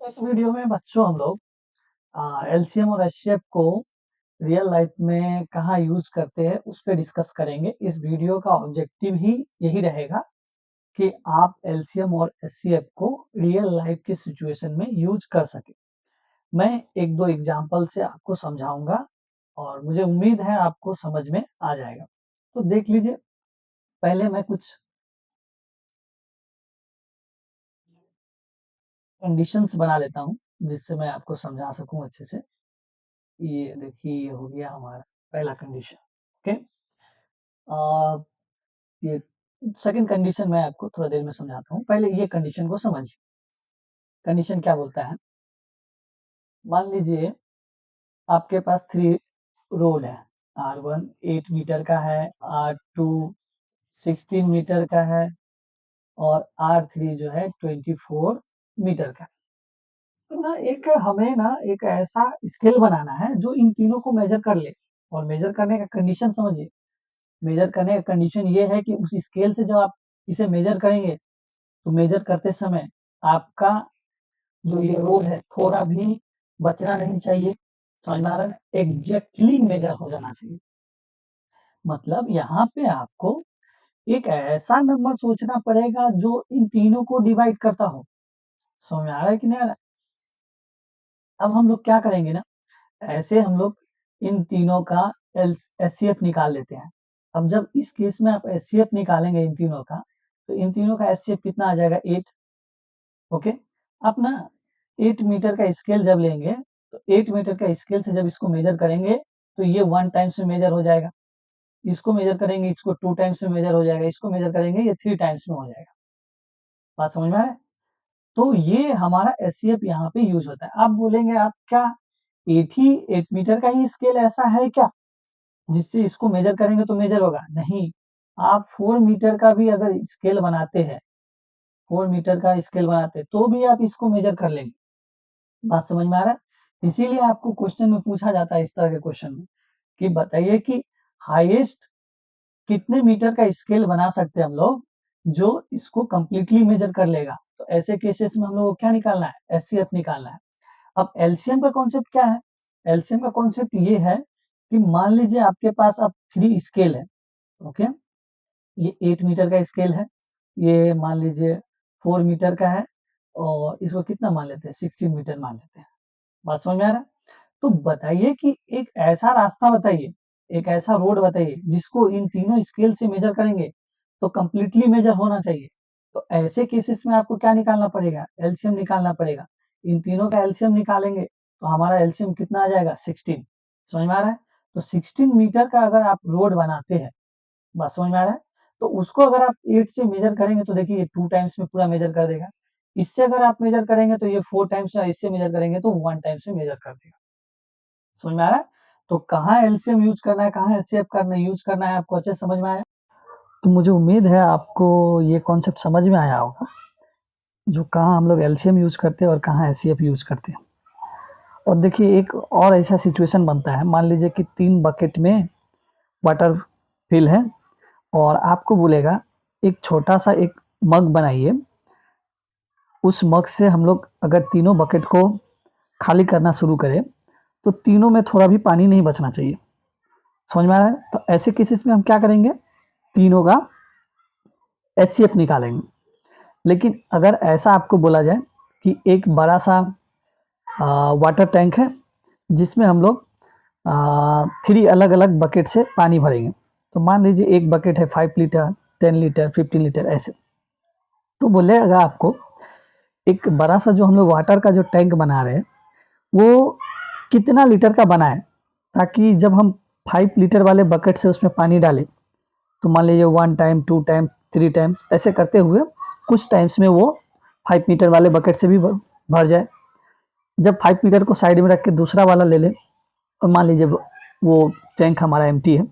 इस वीडियो में बच्चों हम लोग एलसीएम और एचसीएफ को रियल लाइफ में कहाँ यूज करते हैं उस पे डिस्कस करेंगे। इस वीडियो का ऑब्जेक्टिव ही यही रहेगा कि आप एलसीएम और एचसीएफ को रियल लाइफ की सिचुएशन में यूज कर सके। मैं एक दो एग्जांपल से आपको समझाऊंगा और मुझे उम्मीद है आपको समझ में आ जाएगा। तो देख लीजिए, पहले मैं कुछ कंडीशंस बना लेता हूँ जिससे मैं आपको समझा सकूं अच्छे से। ये देखिए, ये हो गया हमारा पहला कंडीशन। ओके, ये सेकंड कंडीशन मैं आपको थोड़ा देर में समझाता हूँ। पहले ये कंडीशन को समझिए। कंडीशन क्या बोलता है, मान लीजिए आपके पास 3 रोड है। R1 8 मीटर का है, R2 16 मीटर का है और R3 जो है 24 मीटर का है। तो ना हमें एक ऐसा स्केल बनाना है जो इन तीनों को मेजर कर ले। और मेजर करने का कंडीशन समझिए। मेजर करने का कंडीशन ये है कि उस स्केल से जब आप इसे मेजर करेंगे तो मेजर करते समय आपका जो ये रोड है थोड़ा भी बचना नहीं चाहिए। समझ में आ रहा है? एग्जैक्टली मेजर हो जाना चाहिए। मतलब यहाँ पे आपको एक ऐसा नंबर सोचना पड़ेगा जो इन तीनों को डिवाइड करता हो। समझ में आ रहा है कि नहीं आ रहा है? अब हम लोग क्या करेंगे ना, ऐसे हम लोग इन तीनों का एचसीएफ निकाल लेते हैं। अब जब इस केस में आप एचसीएफ निकालेंगे इन तीनों का, तो इन तीनों का एचसीएफ कितना आ जाएगा? 8। ओके, आप ना 8 मीटर का स्केल जब लेंगे तो 8 मीटर का स्केल से जब इसको मेजर करेंगे तो ये 1 टाइम्स में मेजर हो जाएगा। इसको मेजर करेंगे, इसको 2 टाइम्स में मेजर हो जाएगा, इसको मेजर करेंगे ये 3 टाइम्स में हो जाएगा। बात समझ में आ रहा है? तो ये हमारा एचसीएफ यहाँ पे यूज होता है। आप बोलेंगे आप क्या 8 मीटर का ही स्केल ऐसा है क्या जिससे इसको मेजर करेंगे तो मेजर होगा? नहीं, आप 4 मीटर का भी अगर स्केल बनाते हैं, 4 मीटर का स्केल बनाते हैं तो भी आप इसको मेजर कर लेंगे। बात समझ में आ रहा है? इसीलिए आपको क्वेश्चन में पूछा जाता है इस तरह के क्वेश्चन में कि बताइए कि हाईएस्ट कितने मीटर का स्केल बना सकते हैं हम लोग जो इसको कंप्लीटली मेजर कर लेगा। तो ऐसे केसेस में हम लोग को क्या निकालना है? एचसीएफ निकालना है। अब एलसीएम का कॉन्सेप्ट क्या है? एलसीएम का कॉन्सेप्ट ये है कि मान लीजिए आपके पास अब 3 स्केल है। ओके, ये 8 मीटर का स्केल है, ये मान लीजिए 4 मीटर का है और इसको कितना मान लेते हैं? 16 मीटर मान लेते हैं। बात समझ में आ रहा है? तो बताइए कि एक ऐसा रास्ता बताइए, एक ऐसा रोड बताइए जिसको इन तीनों स्केल से मेजर करेंगे तो कंप्लीटली मेजर होना चाहिए। तो ऐसे केसेस में आपको क्या निकालना पड़ेगा? एलसीएम निकालना पड़ेगा। इन तीनों का एलसीएम निकालेंगे तो हमारा एलसीएम कितना आ जाएगा? 16। समझ में आ रहा है? तो 16 मीटर का अगर आप रोड बनाते हैं, बात समझ में आ रहा है? तो उसको अगर आप 8 से मेजर करेंगे तो देखिए ये 2 टाइम्स में पूरा मेजर कर देगा। इससे अगर आप मेजर करेंगे तो ये 4 टाइम्स, या इससे मेजर करेंगे तो 1 टाइम से मेजर कर देगा। समझ में आ रहा है? तो कहाँ एलसीएम यूज करना है, कहाँ एचसीएफ करना यूज करना है, आपको अच्छे से समझ में आया? तो मुझे उम्मीद है आपको ये कॉन्सेप्ट समझ में आया होगा, जो कहाँ हम लोग एलसीएम यूज करते हैं और कहाँ एचसीएफ यूज करते हैं। और देखिए, एक और ऐसा सिचुएशन बनता है, मान लीजिए कि 3 बकेट में वाटर फिल है और आपको बोलेगा एक छोटा सा एक मग बनाइए। उस मग से हम लोग अगर तीनों बकेट को खाली करना शुरू करें तो तीनों में थोड़ा भी पानी नहीं बचना चाहिए। समझ में आ रहा है? तो ऐसे केसेस में हम क्या करेंगे? तीनों का एचसीएफ निकालेंगे। लेकिन अगर ऐसा आपको बोला जाए कि एक बड़ा सा वाटर टैंक है जिसमें हम लोग 3 अलग अलग बकेट से पानी भरेंगे। तो मान लीजिए एक बकेट है 5 लीटर, 10 लीटर, 15 लीटर ऐसे। तो बोलेगा आपको एक बड़ा सा जो हम लोग वाटर का जो टैंक बना रहे हैं वो कितना लीटर का बनाए, ताकि जब हम 5 लीटर वाले बकेट से उसमें पानी डालें तो मान लीजिए 1 टाइम, 2 टाइम, 3 टाइम्स ऐसे करते हुए कुछ टाइम्स में वो 5 मीटर वाले बकेट से भी भर जाए। जब 5 मीटर को साइड में रख के दूसरा वाला ले लें और मान लीजिए वो टैंक हमारा एम्प्टी है,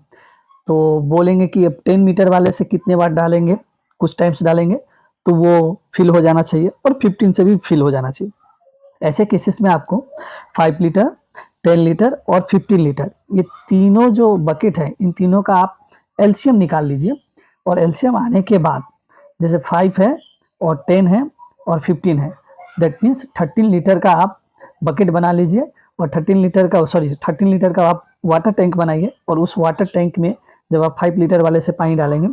तो बोलेंगे कि अब 10 मीटर वाले से कितने बार डालेंगे, कुछ टाइम्स डालेंगे तो वो फिल हो जाना चाहिए और 15 से भी फिल हो जाना चाहिए। ऐसे केसेस में आपको 5 लीटर, 10 लीटर और 15 लीटर ये तीनों जो बकेट है, इन तीनों का आप एलसीएम निकाल लीजिए। और एलसीएम आने के बाद जैसे 5 है और 10 है और 15 है, दैट मीन्स 13 लीटर का आप बकेट बना लीजिए और 13 लीटर का आप वाटर टैंक बनाइए, और उस वाटर टैंक में जब आप 5 लीटर वाले से पानी डालेंगे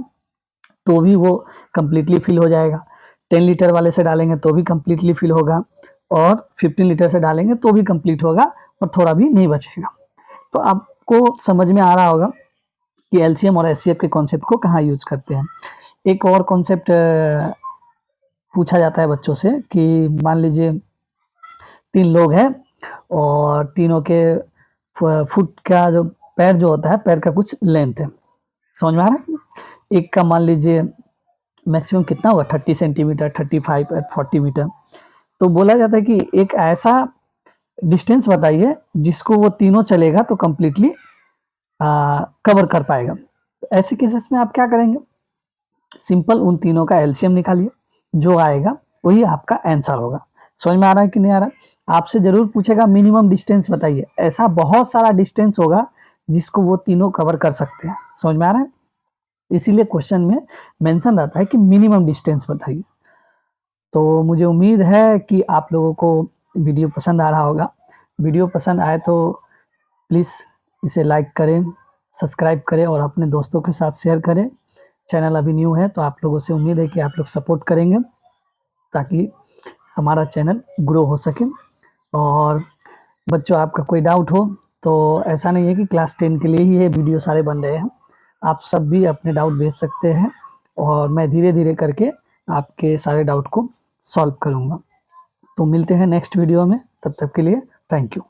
तो भी वो कम्प्लीटली फिल हो जाएगा, 10 लीटर वाले से डालेंगे तो भी कम्प्लीटली फिल होगा, और 15 लीटर से डालेंगे तो भी कंप्लीट होगा और थोड़ा भी नहीं बचेगा। तो आपको समझ में आ रहा होगा कि एलसीएम और एचसीएफ के कॉन्सेप्ट को कहाँ यूज करते हैं। एक और कॉन्सेप्ट पूछा जाता है बच्चों से कि मान लीजिए 3 लोग हैं और तीनों के फुट का जो पैर जो होता है, पैर का कुछ लेंथ है, समझ में आ रहा है। एक का मान लीजिए मैक्सिमम कितना होगा 30 सेंटीमीटर, 35 और 40 मीटर। तो बोला जाता है कि एक ऐसा डिस्टेंस बताइए जिसको वो तीनों चलेगा तो कम्प्लीटली कवर कर पाएगा। ऐसे केसेस में आप क्या करेंगे, सिंपल उन तीनों का एलसीएम निकालिए, जो आएगा वही आपका आंसर होगा। समझ में आ रहा है कि नहीं आ रहा है। आपसे जरूर पूछेगा मिनिमम डिस्टेंस बताइए, ऐसा बहुत सारा डिस्टेंस होगा जिसको वो तीनों कवर कर सकते हैं। समझ में आ रहा है, इसीलिए क्वेश्चन में मेंशन रहता है कि मिनिमम डिस्टेंस बताइए। तो मुझे उम्मीद है कि आप लोगों को वीडियो पसंद आ रहा होगा। वीडियो पसंद आए तो प्लीज़ इसे लाइक करें, सब्सक्राइब करें और अपने दोस्तों के साथ शेयर करें। चैनल अभी न्यू है तो आप लोगों से उम्मीद है कि आप लोग सपोर्ट करेंगे ताकि हमारा चैनल ग्रो हो सके। और बच्चों, आपका कोई डाउट हो तो ऐसा नहीं है कि क्लास 10 के लिए ही ये वीडियो सारे बन रहे हैं, आप सब भी अपने डाउट भेज सकते हैं और मैं धीरे धीरे करके आपके सारे डाउट को सॉल्व करूँगा। तो मिलते हैं नेक्स्ट वीडियो में, तब तक के लिए थैंक यू।